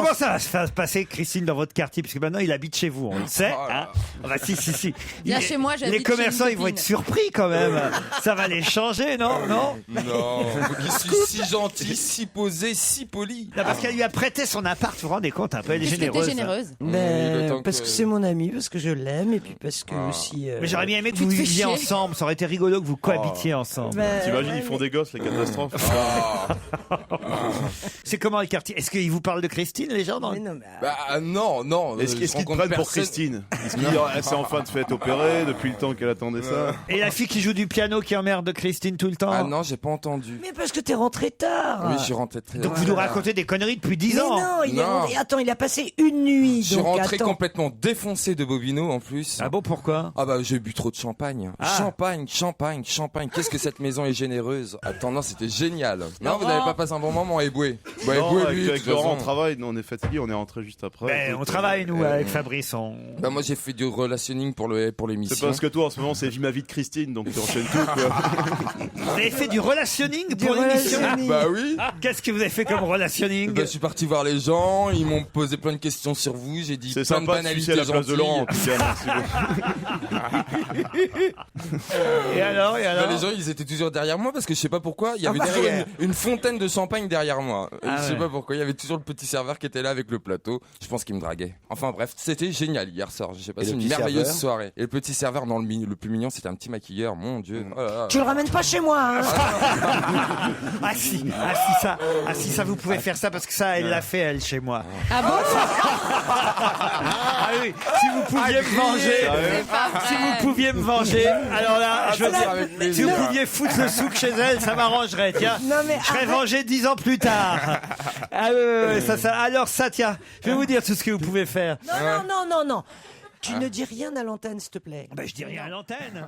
comment ça va se passer, Christine, dans votre quartier? Parce que maintenant, il habite chez vous, on le sait. Hein, bah, si. Viens chez moi, j'habite Les chez commerçants, une ils vont être copine. surpris quand même. Ça va les changer, non? Non, il suis si gentil, si posé, si poli. Non, parce qu'elle lui a prêté son appart, vous vous rendez compte un peu, elle est Parce que t'es généreuse. généreuse. Parce que c'est mon ami, parce que je l'aime, et puis parce que aussi. Mais j'aurais bien aimé que vous te fais viviez chier. ensemble, ça aurait été rigolo que vous cohabitiez ensemble. T'imagines, ils font des gosses, la catastrophe. C'est comment le quartier? Est-ce qu'ils vous parlent de Christine, les gens? Mais non, mais, Bah non. Est-ce qu'ils te prennent pour Christine? Est-ce qu'elle s'est enfin de fait opérer depuis le temps qu'elle attendait ça? Et la fille qui joue du piano qui emmerde Christine tout le temps? Ah non, j'ai pas entendu. mais parce que t'es rentré tard. Oui, je suis rentré très Donc vous nous racontez des conneries depuis 10 Mais ans. non, il est Non. rentré. Attends, il a passé une nuit. Je suis donc rentré attends. complètement défoncé de Bobino en plus. Ah bon, pourquoi? Ah bah j'ai bu trop de champagne. Ah. Champagne. Qu'est-ce que cette maison est généreuse. Attends, non, c'était génial. Non, vous n'avez pas passé un bon moment, Eboué. Bah, Non, Eboué, lui, de avec toute Laurent, on façon. travaille, nous on est fatigués, on est rentré juste après. Ben, Donc, on travaille, nous, avec Fabrice. Bah moi j'ai fait du relationning pour l'émission. C'est parce que toi en ce moment c'est Vis ma vie de Christine, donc tu enchaînes tout quoi. Vous avez fait du relationning pour l'émission? Bah oui. Qu'est-ce que vous avez fait comme relationning? Bah, je suis parti voir les gens, ils m'ont posé plein de questions sur vous, j'ai dit C'est plein de sympa de sucer banalités à la place de gentilles. Laurent en tout cas, merci beaucoup. Et alors Bah, les gens ils étaient toujours derrière moi parce que je sais pas pourquoi, il y avait derrière une fontaine de champagne derrière moi. Ah Je sais ouais. pas pourquoi, il y avait toujours le petit serveur qui était là avec le plateau. Je pense qu'il me draguait. Enfin bref, c'était génial hier soir. J'ai passé une merveilleuse soirée. Et le petit serveur dans le plus mignon, c'était un petit maquilleur. Mon Dieu. Oh là là. Tu le ramènes pas chez moi, hein. Ah si ça vous pouvez faire ça parce que ça elle l'a fait elle chez moi. Ah bon? Ah oui, si vous pouviez me venger, si vous pouviez me venger, alors là, je veux ça dire, avec si plaisir. vous pouviez foutre le souk chez elle, ça m'arrangerait, tiens. Non, mais je serais arrête. vengé 10 ans plus tard. Ah ouais, alors ça, tiens, je vais vous dire tout ce que vous pouvez faire. Non. Tu ne dis rien à l'antenne, s'il te plaît. Ben, je dis rien à l'antenne.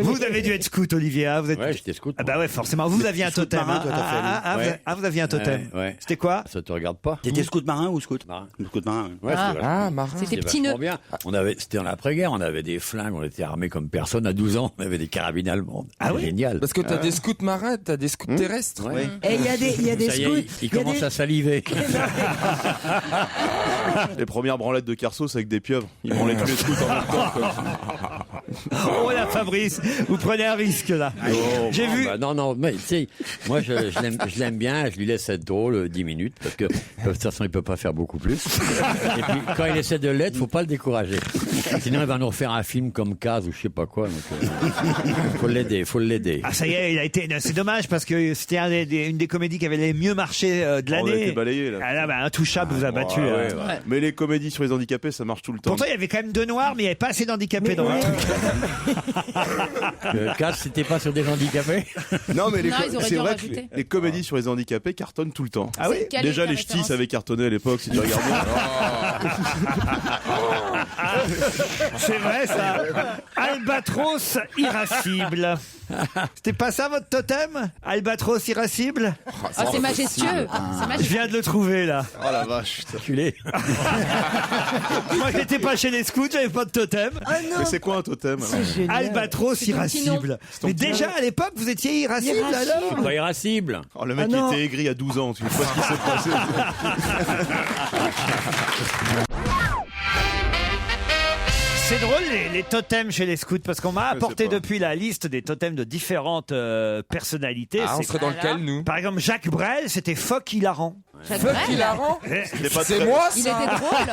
Vous avez dû être scout, Olivier. Hein, vous êtes... Ouais, j'étais scout. Ah bah ouais, forcément. Vous aviez un Scout totem. marin, Hein. toi, t'as fait, oui. Vous aviez un totem. Ouais. C'était quoi? Ça te regarde pas? T'étais scout marin ou scout Marin. Scout marin. Ouais, Ah. c'était vachement- Ah, marin. C'était c'était petit vachement nœud. bien. C'était dans l'après-guerre, on avait des flingues, on était armés comme personne. À 12 ans, on avait des carabines allemandes. Ah oui Génial. Parce que t'as des scouts marins, t'as des scouts terrestres. Ouais. Et il y a des Ça y scouts. est, il commence à saliver. Les premières branlettes de Carso c'est avec des pieuvres. Ils branlaient tous les scouts en même temps quoi. Oh là, Fabrice, vous prenez un risque là. J'ai vu. Bah, non, mais tu sais, moi je l'aime bien, je lui laisse être drôle 10 minutes, parce que de toute façon il peut pas faire beaucoup plus. Et puis quand il essaie de l'être, faut pas le décourager. Sinon il va nous refaire un film comme Caz ou je sais pas quoi. Donc, faut l'aider. Ah ça y est, il a été. C'est dommage parce que c'était une des comédies qui avait les mieux marché de On a été l'année. balayé là. Ah là, bah, Intouchable vous a battu. Ouais, hein. ouais, ouais. Mais les comédies sur les handicapés ça marche tout le temps. Pourtant, il y avait quand même deux noirs, mais il n'y avait pas assez d'handicapés dans le truc. Caz, c'était pas sur des handicapés. Non mais Non, ils auraient c'est dû en vrai que rajouter. les comédies sur les handicapés cartonnent tout le temps. Ah oui. Quelle Déjà est ta les ch'tis référence? avaient cartonné à l'époque si tu regardes bien. C'est vrai ça. Albatros irascible. C'était pas ça votre totem? Albatros irascible? Ah, c'est majestueux. C'est Je majestueux. viens de le trouver là. Oh la vache. Putain. Culé. Moi j'étais pas chez les scouts, j'avais pas de totem. Mais c'est quoi un totem alors C'est génial. Albatros C'est ton petit irascible. Mais déjà à l'époque vous étiez irascible alors? Pas irascible. Oh, le mec Ah non. il était aigri à 12 ans, tu vois ce qui s'est passé. C'est drôle les totems chez les scouts parce qu'on m'a apporté sais pas. depuis la liste des totems de différentes personnalités. Ah, on C'est- serait dans lequel nous? Par exemple Jacques Brel, c'était phoque hilarant. Jacques Fuck Brel, hilarant. C'est pas C'est très- moi il ça. était drôle.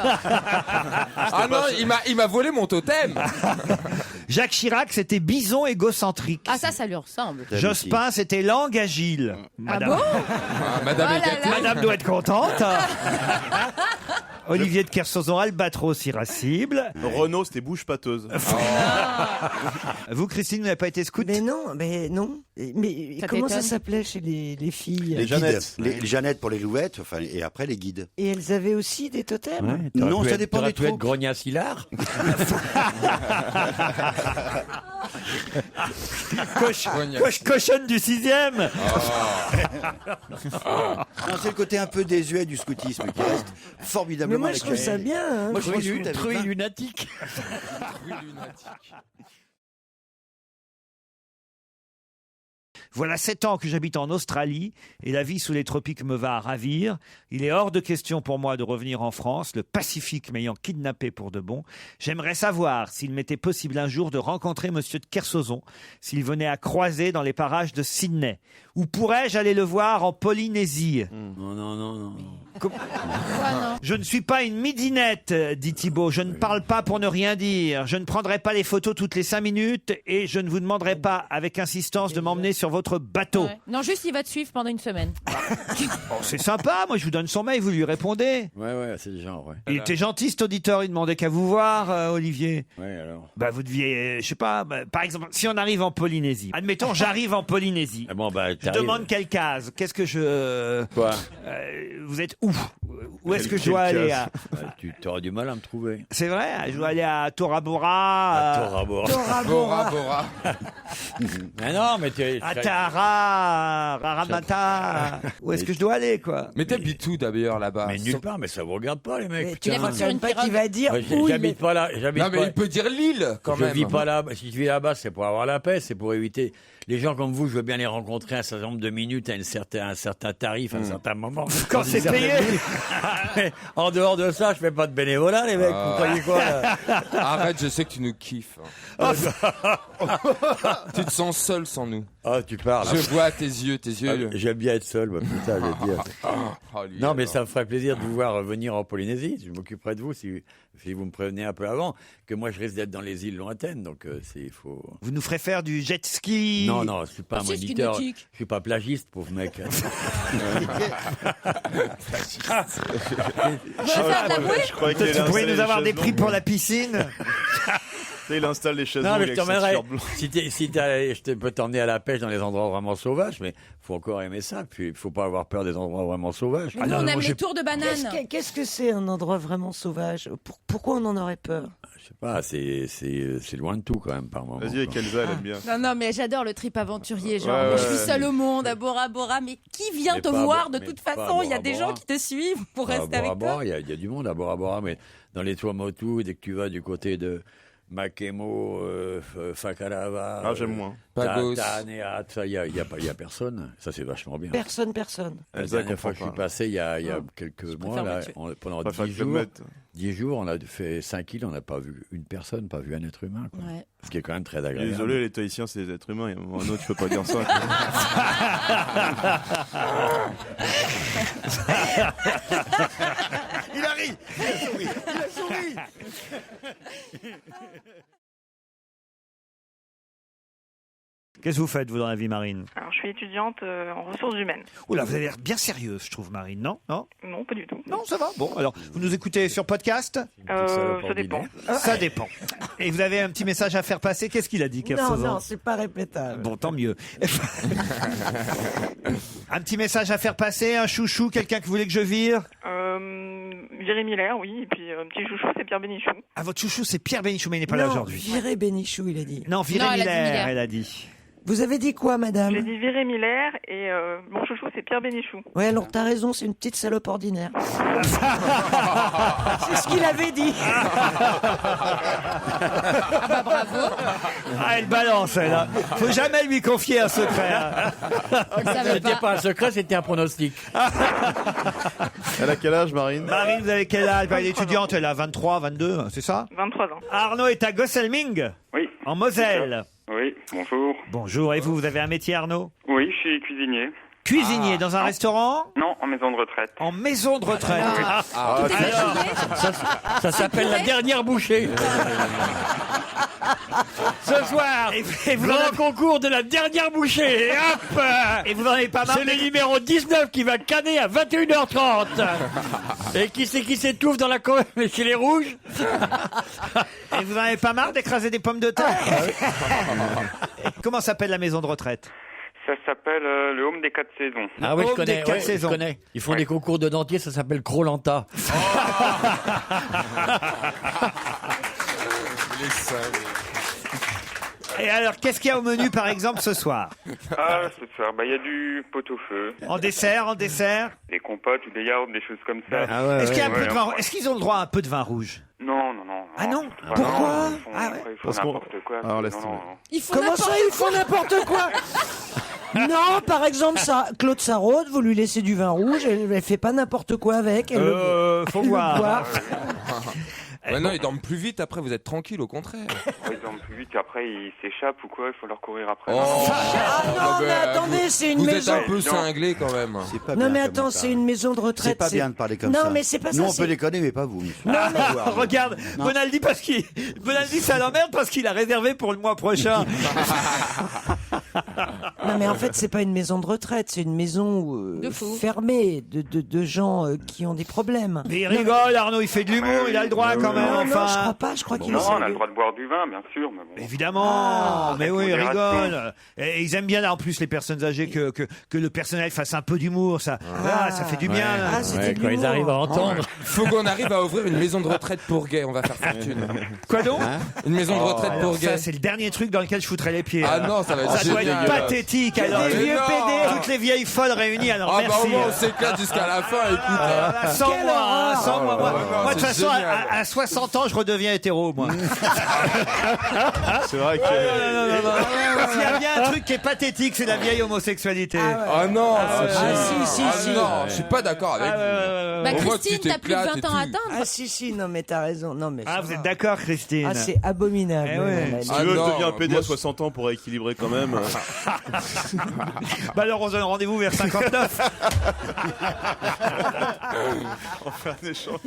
Ah non, il m'a volé mon totem. Jacques Chirac, c'était bison égocentrique. Ah ça lui ressemble. Jospin, c'était langue agile. Ah Madame, bon? Madame Oh est là gâtée. là. Madame doit être contente. Olivier de Kersauzon, Albatros irascible. Renault c'était bouche pâteuse. Vous, Christine, vous n'avez pas été scout? Mais non. Mais Ça comment ça t'étonne. s'appelait chez les filles? Les Jeannettes. Jeannettes. Les Jeannettes pour les louettes, enfin, et après les guides. Et elles avaient aussi des totems? Non, ça dépend des Tu pu être troupes. Grognac-Hilar. Cochonne du 6e. Non, c'est le côté un peu désuet du scoutisme qui reste Mais formidablement moi je trouve ça bien. hein. Moi je trouve que Truie lunatique. Voilà 7 ans que j'habite en Australie et la vie sous les tropiques me va à ravir. Il est hors de question pour moi de revenir en France, le Pacifique m'ayant kidnappé pour de bon. J'aimerais savoir s'il m'était possible un jour de rencontrer monsieur de Kersozon, s'il venait à croiser dans les parages de Sydney. Ou pourrais-je aller le voir en Polynésie? Non. Je ne suis pas une midinette, dit Thibault. Je ne parle pas pour ne rien dire. Je ne prendrai pas les photos toutes les 5 minutes et je ne vous demanderai pas avec insistance de m'emmener sur votre bateau. Ouais. Non, juste il va te suivre pendant une semaine. Oh, c'est sympa, moi je vous donne son mail, vous lui répondez. Ouais, c'est le genre, ouais. Il était gentil cet auditeur, il demandait qu'à vous voir, Olivier. Ouais, alors. Bah vous deviez, je sais pas, par exemple, si on arrive en Polynésie, admettons j'arrive en Polynésie. Ah bon, bah, Je demande quelle case. Qu'est-ce que je... Quoi vous êtes où? Où est-ce que je dois aller à... Tu auras du mal à me trouver. C'est vrai, je dois aller à Tora Bora. Bora Bora. Mais non, mais tu es... À Tara, Raramata. Où est-ce que je dois aller, quoi? Mais t'habites où d'ailleurs là-bas? Mais nulle part, mais ça vous regarde pas, les mecs. Mais tu putain. vois quand même pas qui va dire Ouais, où il j'habite est. pas là. Non mais il peut dire Lille quand Je même. vis pas là. Si je vis là-bas, c'est pour avoir la paix, c'est pour éviter. Les gens comme vous, je veux bien les rencontrer un certain nombre de minutes à un certain tarif, à un certain moment. Quand c'est payé. En dehors de ça, je fais pas de bénévolat, les mecs. Vous croyez quoi là? Arrête, je sais que tu nous kiffes. Tu te sens seul sans nous. Oh, tu parles. Je vois tes yeux. J'aime bien être seul, moi, putain, je veux dire. Oh, lui, Non, mais alors. ça me ferait plaisir de vous voir venir en Polynésie. Je m'occuperai de vous si vous me prévenez un peu avant. Que moi, je risque d'être dans les îles lointaines, donc il faut. Vous nous ferez faire du jet ski. Non, je suis pas un Si, ski moniteur. Je nautique. suis pas plagiste, pauvre mec. Vous voulez faire de la bouée? Je croyais Peut-être qu'il vous pourriez allait nous avoir installer des prix les pour la piscine. chaises- Il installe les chaises Non, mais longues je avec t'emmènerai. ceinture blanche. Je peux t'emmener à la pêche dans les endroits vraiment sauvages, mais faut encore aimer ça. Puis il faut pas avoir peur des endroits vraiment sauvages. Mais nous, on aime les tours de banane. Qu'est-ce que c'est un endroit vraiment sauvage? Pourquoi on en aurait peur? Je sais pas, c'est loin de tout quand même par moment. Vas-y, avec Elsa, elle aime bien. Non, mais j'adore le trip aventurier. Genre, Ouais, moi, je ouais. suis seule au monde à Bora Bora. Mais qui vient Mais te pas à voir Bora- de mais toute pas à façon? Il y a Bora des Bora. gens qui te suivent pour À rester avec Bora Bora, toi. il y a du monde à Bora Bora, mais dans les Tuamotu, dès que tu vas du côté de Makemo, Whakarava, Ah, j'aime moins. Pagos. Taneat, ça, il y a personne. Ça, c'est vachement bien. Personne. La Elsa dernière fois que je suis passé, il y a quelques mois, préfère là, me tuer. pendant Pas faire 10 que le jours, mettre. 10 jours, on a fait 5 îles, on n'a pas vu une personne, pas vu un être humain. Quoi. Ouais. Ce qui est quand même très agréable. Désolé, les Tahitiens, c'est des êtres humains. Il y a un moment ou un autre, tu peux pas dire ça. Il a ri. Il a souri. Qu'est-ce que vous faites, vous, dans la vie, Marine? Alors, je suis étudiante en ressources humaines. Oula, vous avez l'air bien sérieuse, je trouve, Marine, non? Non, Non, pas du tout. non, ça va. Bon, alors, vous nous écoutez sur podcast? Ça dépend. Ça dépend. Et vous avez un petit message à faire passer? Qu'est-ce qu'il a dit, Non, Kersozon? c'est pas répétable. Bon, tant mieux. Un petit message à faire passer, un chouchou, quelqu'un que vous voulez que je vire? Viré Miller, oui. Et puis, un petit chouchou, c'est Pierre Bénichou. Ah, votre chouchou, c'est Pierre Bénichou, mais il n'est pas là Non, aujourd'hui. virez Bénichou, il a dit. Non, Viré Non, elle a dit Miller, Miller. elle a dit. Vous avez dit quoi, madame? J'ai dit Viré Miller et mon chouchou, c'est Pierre Bénichou. Ouais, alors t'as raison, c'est une petite salope ordinaire. C'est ce qu'il avait dit. Ah bah bravo. Ah, elle balance, elle. Hein. Faut jamais lui confier un secret. Hein. Je savais C'était pas. pas un secret, c'était un pronostic. Elle a quel âge, Marine? Marine, vous avez quel âge? Elle est étudiante, elle a 23, 22, c'est ça? 23 ans. Arnaud est à Gosselming, Oui, en Moselle. oui, bonjour. Bonjour, et vous avez un métier, Arnaud? Oui, je suis cuisinier. Cuisinier dans un restaurant? Non, en maison de retraite. En maison de retraite. Ah, Tout est maquillé. Ça s'appelle la dernière bouchée. Ce soir, et vous en grand avez- concours de la dernière bouchée. Et hop, et vous n'en avez pas marre? c'est le numéro 19 qui va canner à 21h30. Et qui c'est qui s'étouffe dans la chez les rouges? Et vous n'en avez pas marre d'écraser des pommes de terre? Comment s'appelle la maison de retraite? Ça s'appelle le Home des 4 saisons. Ah oui, Home je connais. des 4 ouais, saisons. je connais. Ils font des concours de dentiers, ça s'appelle Crolanta. Et alors, qu'est-ce qu'il y a au menu, par exemple, ce soir? Ah, ce soir, il y a du pot-au-feu, En dessert? des compotes ou des yaourts, des choses comme ça. Est-ce qu'il y a un peu ouais, de vin? Est-ce qu'ils ont le droit à un peu de vin rouge? Non, non, non. Ah non? Enfin, Pourquoi non, Ah ouais. Ils font Parce qu'on- n'importe quoi. Ah, on laisse Non, tomber. non, non. Ils font Comment ça, n'importe ils font n'importe quoi? Non, par exemple, ça, Claude Sarraute, vous lui laissez du vin rouge, elle fait pas n'importe quoi avec. Elle faut elle le voir. boit. Ouais, non, ils dorment plus vite après, vous êtes tranquille, au contraire. Ils dorment plus vite, après ils s'échappent ou quoi, il faut leur courir après. Oh. Ah non, mais attendez, c'est une Vous maison. êtes un peu cinglé quand même. C'est pas Non bien mais comme attends, ça. c'est une maison de retraite. C'est pas bien de parler comme ça. Non mais c'est pas ça. Nous, on c'est- peut déconner, mais pas vous, monsieur. Non mais Regarde, Non. Bonaldi ça l'emmerde parce qu'il a réservé pour le mois prochain. Non mais en fait c'est pas une maison de retraite, c'est une maison De fous. fermée de gens qui ont des problèmes. Mais il rigole, Arnaud, il fait de l'humour, il a le droit quand même. Non, non, je crois Enfin, pas, je crois qu'il Non, est on a sérieux. le droit de boire du vin, bien sûr, mais bon. évidemment, mais avec oui, il modération. rigole. Et ils aiment bien en plus les personnes âgées que le personnel fasse un peu d'humour, ça. Ah, ça fait du bien. là. Ah, c'était Ouais, de quand ils l'humour. arrivent à entendre. Faut qu'on arrive à ouvrir une maison de retraite pour gays, on va faire fortune. Quoi donc Une maison de retraite Alors pour ça, gays. c'est le dernier truc dans lequel je foutrais les pieds. Ah alors. non, ça va être Ça doit être génial. pathétique. Alors, des vieux non. PD. toutes les vieilles folles réunies. Alors Ah bah merci. au moins on s'éclate jusqu'à la fin, écoute. Ah, sans Quelle moi, hein, horreur. sans moi. Moi, non, moi, de toute c'est façon, génial. à 60 ans, je redeviens hétéro, moi. C'est vrai que. S'il y a bien un truc qui est pathétique, c'est la vieille homosexualité. Ah non, c'est Ah, génial. si, Ah si. non, je suis pas d'accord avec Ah, vous. ouais, ouais, ouais, Bah, ouais. Au moins, tu Christine, t'as plus de t'éclates 20 ans à et tout. atteindre. Ah si, non mais t'as raison. Non mais Ah, ça vous va. êtes d'accord, Christine? Ah c'est abominable. Eh ouais. Mon ami. Si Ah tu veux, non, je deviens un PD moi, à 60 ans pour rééquilibrer quand même. Bah alors, on se donne rendez-vous vers 59. On fait un échange.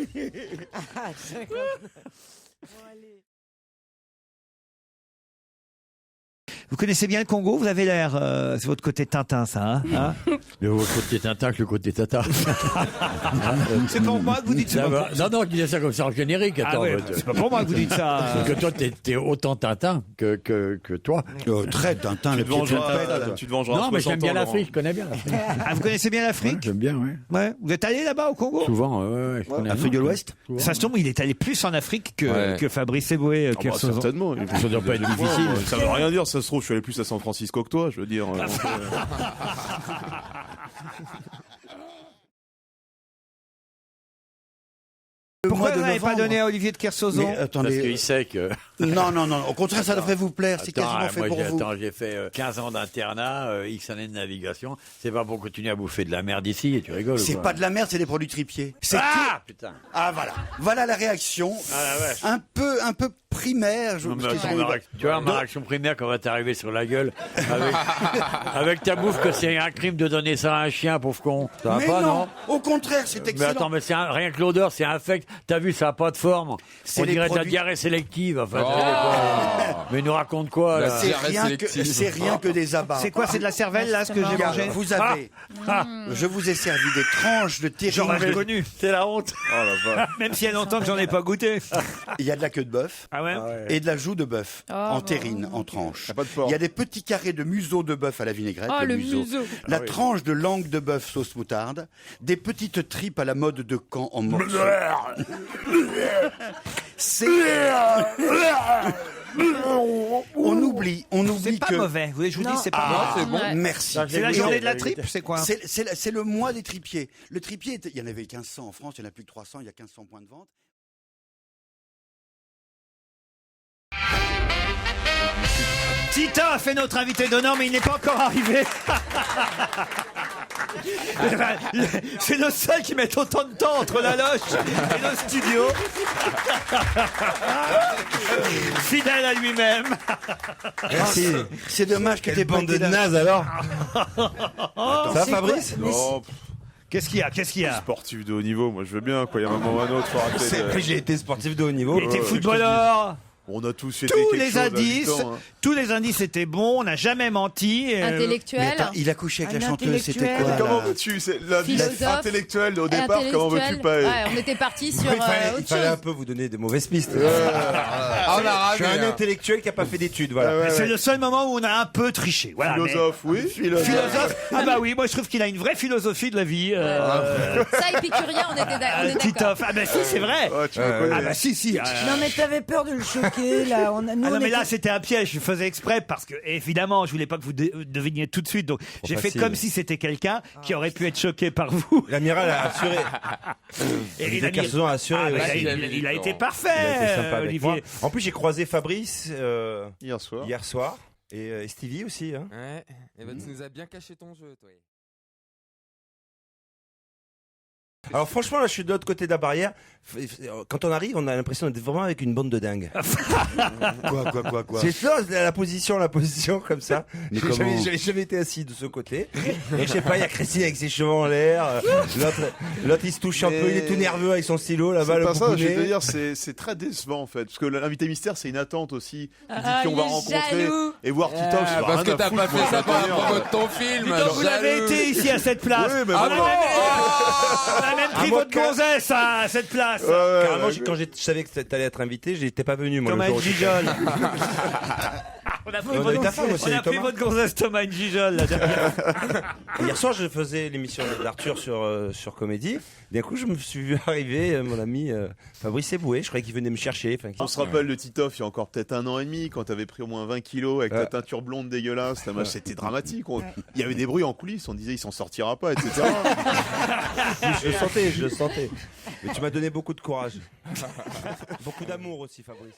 Ah, 50. Bon, allez. Vous connaissez bien le Congo? Vous avez l'air, c'est votre côté Tintin, ça, hein? Le côté Tintin que le côté Tata. C'est pour moi que vous dites ça. Ça va. Non, non, je disais ça comme ça en générique. Ah Attends, ouais, c'est pas pour moi que vous dites ça. Parce que toi, t'es autant Tintin que toi. Très Tintin, Tu le te petit vengeras, Tintin. tu te vengeras. Non, à mais 60 j'aime bien ans, l'Afrique, je connais bien l'Afrique. Ah, vous connaissez bien Ouais, l'Afrique? j'aime bien, oui. Ouais. Vous êtes allé là-bas au Congo? Souvent, ouais, je connais Afrique de l'Ouest. Souvent. Ça se tombe, il est allé plus en Afrique Ouais. que Fabrice Eboué. Ah bah, certainement. Ça doit pas être difficile. Ça veut rien dire, ça se trouve, je suis allé plus à San Francisco que toi, je veux dire. Pourquoi mois vous de n'avez pas novembre. donné à Olivier de Kersauzon? Mais Parce attendez. qu'il sait que. Non, non, non. Au contraire, ça devrait vous plaire. C'est Attends, quasiment fait moi, pour vous. j'ai fait 15 ans d'internat, X années de navigation. C'est pas pour continuer à bouffer de la merde ici, et tu rigoles. C'est ou quoi pas de la merde, c'est des produits tripiers. C'est Ah, putain. Ah voilà. Voilà la réaction. Un peu primaire. Non, mais je- attends, tu vois, ma réaction primaire quand va t'arriver sur la gueule avec ta bouffe que c'est un crime de donner ça à un chien, pauvre con. Ça va Mais pas, non, non au contraire, c'est Mais excellent. attends, mais rien que l'odeur, c'est infect. T'as vu, ça a pas de forme. C'est On les dirait de la produits- diarrhée sélective. Enfin, Oh. t'as vu, quoi. Mais il nous raconte quoi, La là C'est Diarrhée rien, sélective. c'est rien que des abats. C'est quoi? C'est de la cervelle, là, ce que j'ai Regarde, mangé? vous avez, je vous ai servi des tranches de J'aurais terrine. connu. C'est la honte. Oh la vache. Même s'il y a longtemps que j'en ai pas goûté. Il y a de la queue de bœuf Ah ouais? et de la joue de bœuf en bon. terrine, en tranches. Y a pas de porc. Il y a des petits carrés de museau de bœuf à la vinaigrette, Oh, le museau. la tranche de langue de bœuf sauce moutarde, des petites tripes à la mode de Caen en morceaux. C'est on oublie C'est pas que mauvais. Vous voulez que je vous Non. dise, c'est pas Ah, mauvais. c'est bon. Ouais. merci. C'est la Oui, journée oui, de la oui. tripe, c'est quoi? C'est le mois des tripiers. Le tripier, il y en avait 1500 en France, il y en a plus que 300, il y a 1500 points de vente. Titan a fait notre invité d'honneur, mais il n'est pas encore arrivé. C'est le seul qui met autant de temps entre la loge et le studio. Fidèle à lui-même. Merci. C'est dommage que t'aies pas Bande de été là. nazes alors. Attends, Ça c'est Fabrice quoi Non, Qu'est-ce qu'il y a? Qu'est-ce qu'il y a? sportif de haut niveau, moi je veux bien, quoi. Il y a un moment ou un autre, faut arrêter. J'ai été sportif de haut niveau. Il était ouais, footballeur. On a tous fait Tous quelque les chose à indices, 8 ans, hein. tous les indices étaient bons. On n'a jamais menti. Mais Intellectuel. attends, il a couché avec Un la chanteuse, c'était intellectuel. quoi Comment là veux-tu c'est la vie Philosophe. intellectuelle au départ, comment veux-tu pas Ouais, on était parti sur Il fallait autre un chose. peu vous donner de mauvaises pistes. Ah, on a Je suis ramé, un hein. intellectuel qui a pas fait d'études, voilà. C'est le seul moment où on a un peu triché. Voilà, mais- Philosophe, oui. Philosophe. Ah bah oui, moi je trouve qu'il a une vraie philosophie de la vie. Ça, épicurien, on était d'accord. Titoff. Ah bah si, c'est vrai. Ah, tu me connais. Ah bah si, si. Non mais t'avais peur de le choquer là. Nous, Ah non on mais là était- c'était un piège, je faisais exprès parce que évidemment je voulais pas que vous deviniez tout de suite, donc j'ai fait facile. comme si c'était quelqu'un qui aurait pu être choqué par vous. L'amiral a assuré. Et Olivier il a mis- Kersauzon a assuré. Ah, bah, aussi. il a été parfait, Il a été sympa avec Olivier. moi. En plus, j'ai croisé Fabrice Hier soir. hier soir. Et Stevie aussi. Hein. Ouais. Et ben, tu nous as bien caché ton jeu, toi. Alors franchement, là, je suis de l'autre côté de la barrière. Quand on arrive, on a l'impression d'être vraiment avec une bande de dingues. Quoi C'est ça, la position comme ça. Mais comment J'avais jamais été assis de ce côté. Et je sais pas, il y a Christine avec ses cheveux en l'air. L'autre, il se touche un peu, il est tout nerveux avec son stylo là-bas. C'est pas ça, je vais te dire, c'est très décevant en fait. Parce que l'invité mystère, c'est une attente aussi. Tu dis qui on va rencontrer et voir Titoff. Parce que t'as pas fait ça pour la promo de ton film. Dites-donc, vous avez été ici à cette place. Oui, mais on bon. a même pris votre gonzesse à cette place. Carrément, quand je savais que t'allais être invité, j'étais pas venu, moi. Thomas le jour où Gijol. On a pris votre gonzesse Thomas Gijol la dernière. Hier soir, je faisais l'émission d'Arthur sur Comédie. D'un coup, je me suis vu arriver mon ami Fabrice Eboué. Je croyais qu'il venait me chercher. On se rappelle de Titoff il y a encore peut-être 1 an et demi, quand t'avais pris au moins 20 kilos avec ta teinture blonde dégueulasse. C'était dramatique. Il y avait des bruits en coulisses. On disait il s'en sortira pas, etc. Je le sentais. Mais tu m'as donné beaucoup de courage. Beaucoup d'amour aussi, Fabrice.